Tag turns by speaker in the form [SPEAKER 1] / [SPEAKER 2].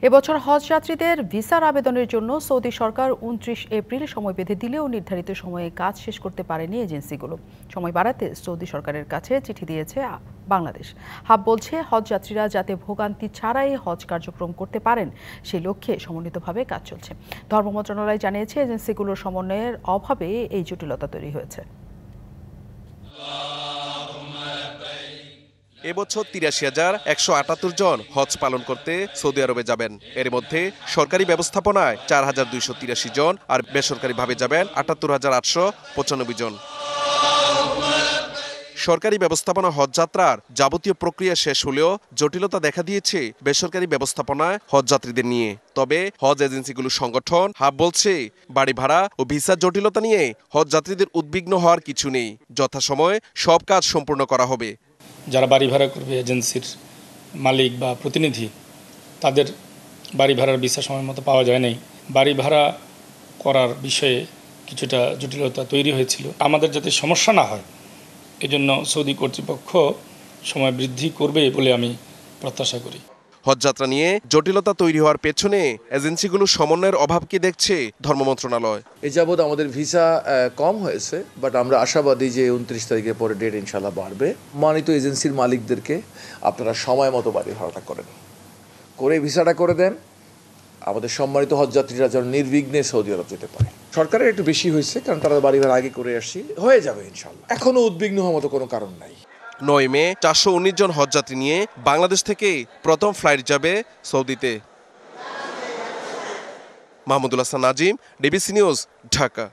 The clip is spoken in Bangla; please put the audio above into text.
[SPEAKER 1] এবছর হজ যাত্রীদের ভিসার আবেদনের জন্য সৌদি সরকার ২৯ এপ্রিল সময় বেঁধে দিলেও নির্ধারিত সময়ে কাজ শেষ করতে পারেনি এজেন্সিগুলো। সময় বাড়াতে সৌদি সরকারের কাছে চিঠি দিয়েছে বাংলাদেশ। হাব বলছে, হজ যাত্রীরা যাতে ভোগান্তি ছাড়াই হজ কার্যক্রম করতে পারেন সেই লক্ষ্যে সমন্বিতভাবে কাজ চলছে। ধর্ম মন্ত্রণালয় জানিয়েছে, এজেন্সিগুলোর সমন্বয়ের অভাবে এই জটিলতা তৈরি হয়েছে।
[SPEAKER 2] এবছর ৮৩,১৭৮ জন হজ পালন করতে সৌদি আরবে যাবেন। এর মধ্যে সরকারি ব্যবস্থাপনায় ৪,২৮৩ জন আর বেসরকারিভাবে যাবেন ৭৮,৮৯৫ জন। সরকারি ব্যবস্থাপনা হজযাত্রার যাবতীয় প্রক্রিয়া শেষ হলেও জটিলতা দেখা দিয়েছে বেসরকারি ব্যবস্থাপনায় হজযাত্রীদের নিয়ে। তবে হজ এজেন্সিগুলোর সংগঠন হাব বলছে, বাড়ি ভাড়া ও ভিসার জটিলতা নিয়ে হজযাত্রীদের উদ্বিগ্ন হওয়ার কিছু নেই। যথাসময়ে সব কাজ সম্পূর্ণ করা হবে।
[SPEAKER 3] যারা বাড়ি ভাড়া করবে, এজেন্সির মালিক বা প্রতিনিধি, তাদের বাড়ি ভাড়ার ভিসা সময় মতো পাওয়া যায় নাই। বাড়ি ভাড়া করার বিষয়ে কিছুটা জটিলতা তৈরি হয়েছিল। আমাদের যাতে সমস্যা না হয়, এজন্য সৌদি কর্তৃপক্ষ সময় বৃদ্ধি করবে বলে আমি প্রত্যাশা করি।
[SPEAKER 2] হজযাত্রা নিয়ে জটিলতা তৈরি হওয়ার পেছনে এজেন্সিগুলোর সমন্বয়ের অভাব কি দেখছে ধর্ম মন্ত্রণালয়।
[SPEAKER 4] এ যাবৎ আমাদের ভিসা কম হয়েছে, বাট আমরা আশাবাদী যে ২৯ তারিখের পরে ডেট ইনশাল্লাহ বাড়বে। মানিত এজেন্সির মালিকদেরকে আপনারা সময় মতো বাড়ি ভাড়াটা করে ভিসাটা করে দেন, আমাদের সম্মানিত হজযাত্রীরা যেন নির্বিঘ্নে সৌদি আরব যেতে পারে। সরকারের একটু বেশি হয়েছে, কারণ তারা বাড়ি ভাড়া আগে করে আসছি, হয়ে যাবে ইনশাল্লাহ। এখনো উদ্বিগ্ন হওয়ার মতো কোনো কারণ নাই।
[SPEAKER 2] ৯ মে ৪১৯ জন হজযাত্রী নিয়ে বাংলাদেশ থেকে প্রথম ফ্লাইট যাবে সৌদিতে। Mahmudul Hasan Nazim, DBC news, Dhaka.